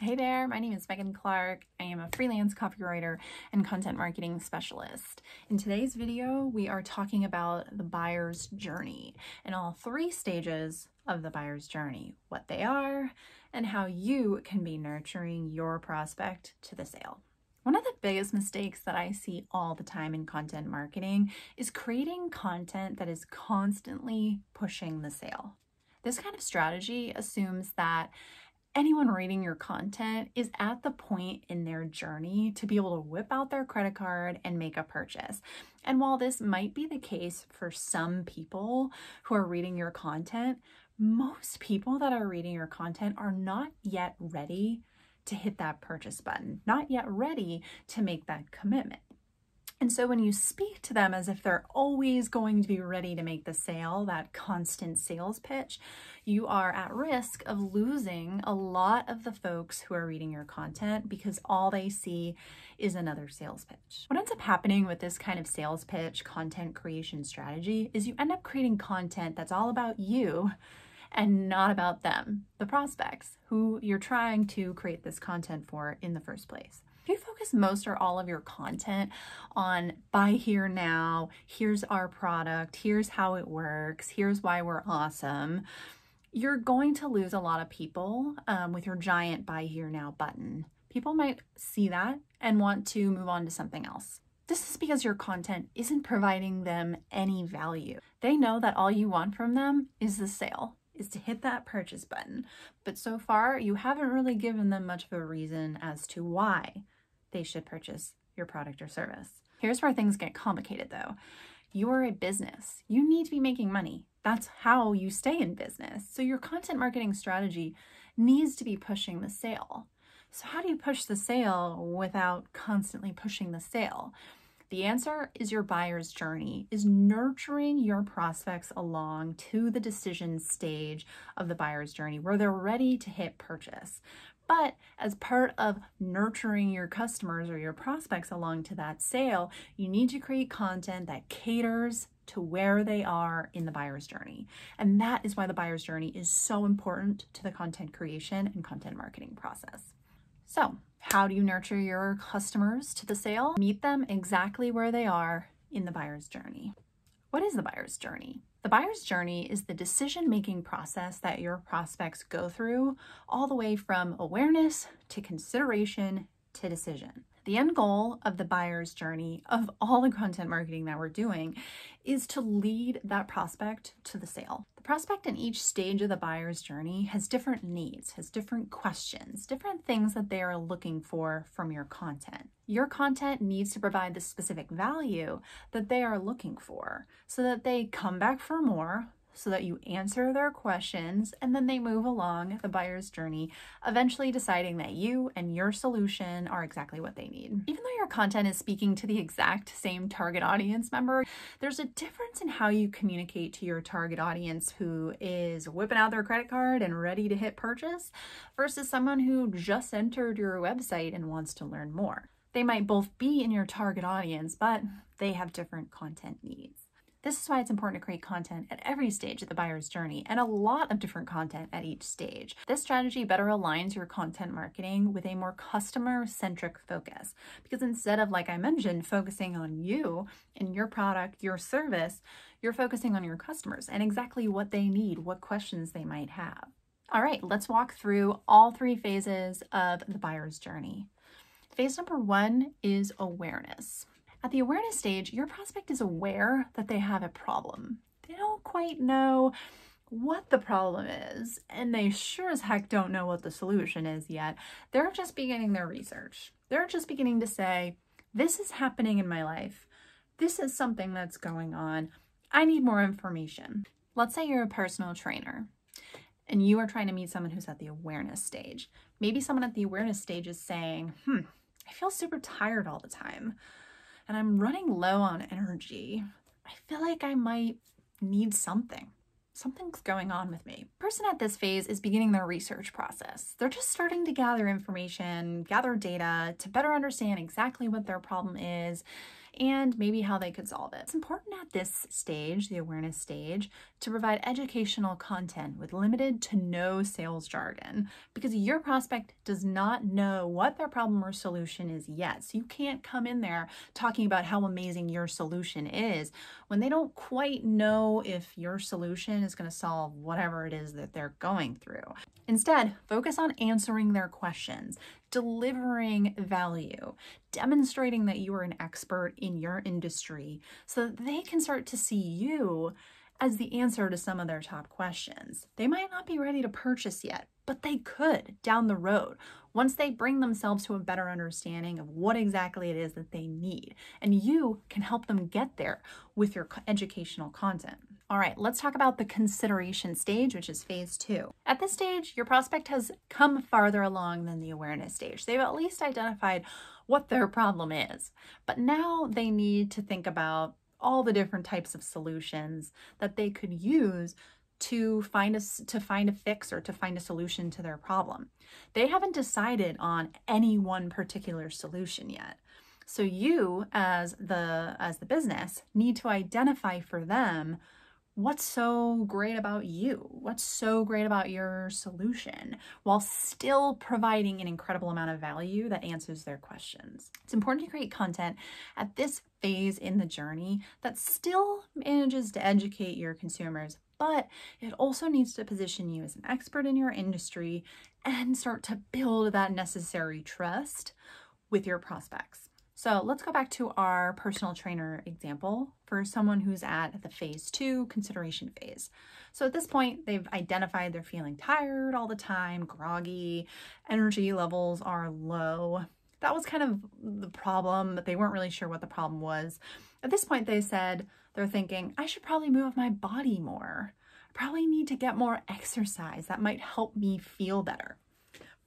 Hey there, my name is Megan Clark. I am a freelance copywriter and content marketing specialist. In today's video, we are talking about the buyer's journey and all three stages of the buyer's journey, what they are, and how you can be nurturing your prospect to the sale. One of the biggest mistakes that I see all the time in content marketing is creating content that is constantly pushing the sale. This kind of strategy assumes that anyone reading your content is at the point in their journey to be able to whip out their credit card and make a purchase. And while this might be the case for some people who are reading your content, most people that are reading your content are not yet ready to hit that purchase button, not yet ready to make that commitment. And so when you speak to them as if they're always going to be ready to make the sale, that constant sales pitch, you are at risk of losing a lot of the folks who are reading your content because all they see is another sales pitch. What ends up happening with this kind of sales pitch content creation strategy is you end up creating content that's all about you and not about them, the prospects, who you're trying to create this content for in the first place. If you focus most or all of your content on buy here now, here's our product, here's how it works, here's why we're awesome, you're going to lose a lot of people with your giant buy here now button. People might see that and want to move on to something else. This is because your content isn't providing them any value. They know that all you want from them is the sale, is to hit that purchase button. But so far, you haven't really given them much of a reason as to why they should purchase your product or service. Here's where things get complicated though. You're a business. You need to be making money. That's how you stay in business. So your content marketing strategy needs to be pushing the sale. So how do you push the sale without constantly pushing the sale? The answer is your buyer's journey, is nurturing your prospects along to the decision stage of the buyer's journey where they're ready to hit purchase. But as part of nurturing your customers or your prospects along to that sale, you need to create content that caters to where they are in the buyer's journey. And that is why the buyer's journey is so important to the content creation and content marketing process. So, how do you nurture your customers to the sale? Meet them exactly where they are in the buyer's journey. What is the buyer's journey? The buyer's journey is the decision-making process that your prospects go through all the way from awareness to consideration to decision. The end goal of the buyer's journey of all the content marketing that we're doing is to lead that prospect to the sale. The prospect in each stage of the buyer's journey has different needs, has different questions, different things that they are looking for from your content. Your content needs to provide the specific value that they are looking for so that they come back for more, so that you answer their questions, and then they move along the buyer's journey, eventually deciding that you and your solution are exactly what they need. Even though your content is speaking to the exact same target audience member, there's a difference in how you communicate to your target audience who is whipping out their credit card and ready to hit purchase versus someone who just entered your website and wants to learn more. They might both be in your target audience, but they have different content needs. This is why it's important to create content at every stage of the buyer's journey and a lot of different content at each stage. This strategy better aligns your content marketing with a more customer-centric focus because instead of, like I mentioned, focusing on you and your product, your service, you're focusing on your customers and exactly what they need, what questions they might have. All right, let's walk through all three phases of the buyer's journey. Phase number one is awareness. At the awareness stage, your prospect is aware that they have a problem. They don't quite know what the problem is, and they sure as heck don't know what the solution is yet. They're just beginning their research. They're just beginning to say, this is happening in my life. This is something that's going on. I need more information. Let's say you're a personal trainer and you are trying to meet someone who's at the awareness stage. Maybe someone at the awareness stage is saying, I feel super tired all the time. And I'm running low on energy. I feel like I might need something. Something's going on with me. The person at this phase is beginning their research process. They're just starting to gather information, gather data to better understand exactly what their problem is and maybe how they could solve it. It's important at this stage, the awareness stage, to provide educational content with limited to no sales jargon, because your prospect does not know what their problem or solution is yet. So you can't come in there talking about how amazing your solution is when they don't quite know if your solution is going to solve whatever it is that they're going through. Instead, focus on answering their questions, delivering value, demonstrating that you are an expert in your industry so that they can start to see you as the answer to some of their top questions. They might not be ready to purchase yet, but they could down the road once they bring themselves to a better understanding of what exactly it is that they need. And you can help them get there with your educational content. All right, let's talk about the consideration stage, which is phase 2. At this stage, your prospect has come farther along than the awareness stage. They've at least identified what their problem is, but now they need to think about all the different types of solutions that they could use to find a fix or to find a solution to their problem. They haven't decided on any one particular solution yet. So you as the business need to identify for them what's so great about you, what's so great about your solution, while still providing an incredible amount of value that answers their questions. It's important to create content at this phase in the journey that still manages to educate your consumers, but it also needs to position you as an expert in your industry and start to build that necessary trust with your prospects. So let's go back to our personal trainer example for someone who's at the phase 2 consideration phase. So at this point, they've identified they're feeling tired all the time, groggy, energy levels are low. That was kind of the problem, but they weren't really sure what the problem was. At this point, they're thinking, I should probably move my body more. I probably need to get more exercise. That might help me feel better.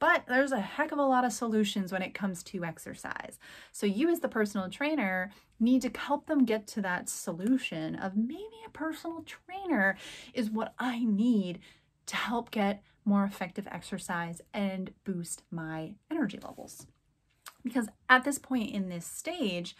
But there's a heck of a lot of solutions when it comes to exercise. So you as the personal trainer need to help them get to that solution of maybe a personal trainer is what I need to help get more effective exercise and boost my energy levels. Because at this point in this stage,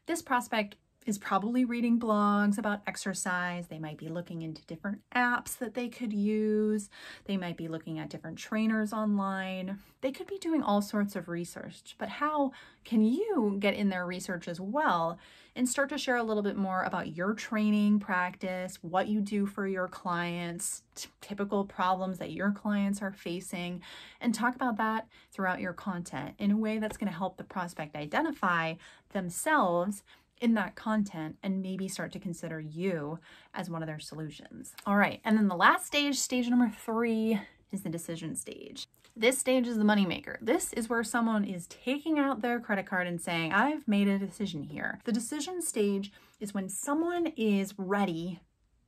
this prospect is probably reading blogs about exercise. They might be looking into different apps that they could use. They might be looking at different trainers online. They could be doing all sorts of research, but how can you get in their research as well and start to share a little bit more about your training practice, what you do for your clients, typical problems that your clients are facing, and talk about that throughout your content in a way that's going to help the prospect identify themselves in that content and maybe start to consider you as one of their solutions. All right, and then the last stage, stage number 3, is the decision stage. This stage is the moneymaker. This is where someone is taking out their credit card and saying, I've made a decision here. The decision stage is when someone is ready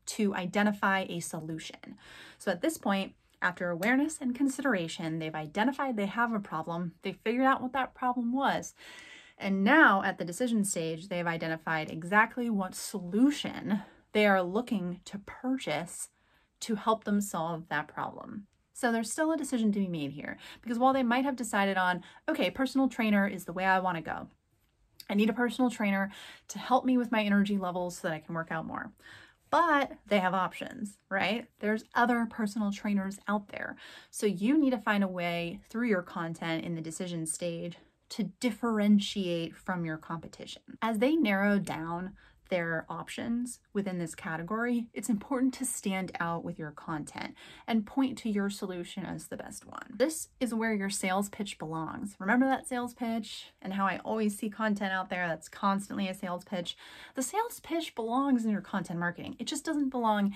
to identify a solution. So at this point, after awareness and consideration, they've identified they have a problem, they figured out what that problem was, and now at the decision stage, they've identified exactly what solution they are looking to purchase to help them solve that problem. So there's still a decision to be made here, because while they might have decided on, okay, personal trainer is the way I want to go. I need a personal trainer to help me with my energy levels so that I can work out more. But they have options, right? There's other personal trainers out there. So you need to find a way through your content in the decision stage to differentiate from your competition. As they narrow down their options within this category, it's important to stand out with your content and point to your solution as the best one. This is where your sales pitch belongs. Remember that sales pitch and how I always see content out there that's constantly a sales pitch? The sales pitch belongs in your content marketing. It just doesn't belong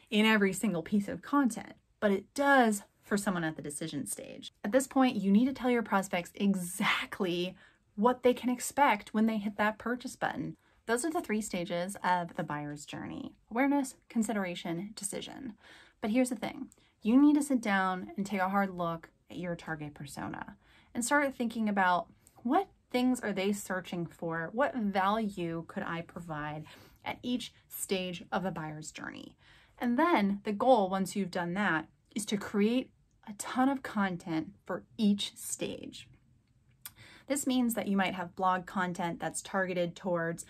in every single piece of content, but it does for someone at the decision stage. At this point, you need to tell your prospects exactly what they can expect when they hit that purchase button. Those are the 3 stages of the buyer's journey: awareness, consideration, decision. But here's the thing. You need to sit down and take a hard look at your target persona and start thinking about what things are they searching for? What value could I provide at each stage of the buyer's journey? And then the goal, once you've done that, is to create a ton of content for each stage. This means that you might have blog content that's targeted towards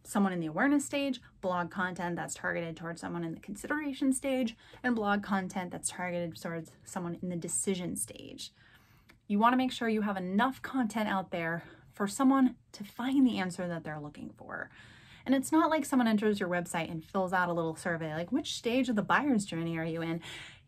someone in the awareness stage, blog content that's targeted towards someone in the consideration stage, and blog content that's targeted towards someone in the decision stage. You want to make sure you have enough content out there for someone to find the answer that they're looking for. And it's not like someone enters your website and fills out a little survey, like, which stage of the buyer's journey are you in?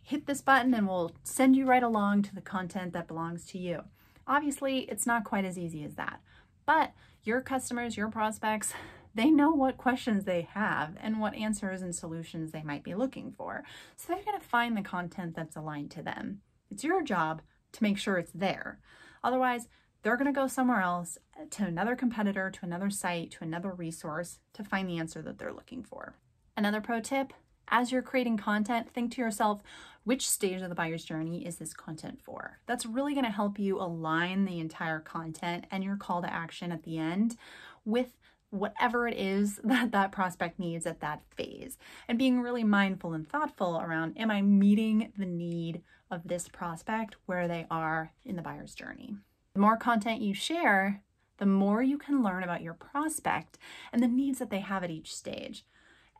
Hit this button and we'll send you right along to the content that belongs to you. Obviously, it's not quite as easy as that, but your customers, your prospects, they know what questions they have and what answers and solutions they might be looking for. So they're going to find the content that's aligned to them. It's your job to make sure it's there. Otherwise, they're going to go somewhere else, to another competitor, to another site, to another resource to find the answer that they're looking for. Another pro tip, as you're creating content, think to yourself, which stage of the buyer's journey is this content for? That's really going to help you align the entire content and your call to action at the end with whatever it is that that prospect needs at that phase. And being really mindful and thoughtful around, am I meeting the need of this prospect where they are in the buyer's journey? The more content you share, the more you can learn about your prospect and the needs that they have at each stage,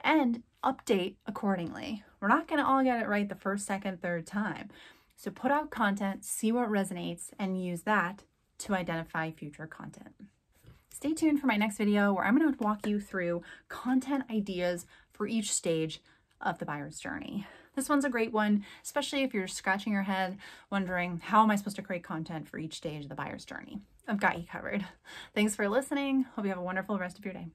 and update accordingly. We're not going to all get it right the first, second, third time. So put out content, see what resonates, and use that to identify future content. Stay tuned for my next video where I'm going to walk you through content ideas for each stage of the buyer's journey. This one's a great one, especially if you're scratching your head wondering, how am I supposed to create content for each stage of the buyer's journey? I've got you covered. Thanks for listening. Hope you have a wonderful rest of your day.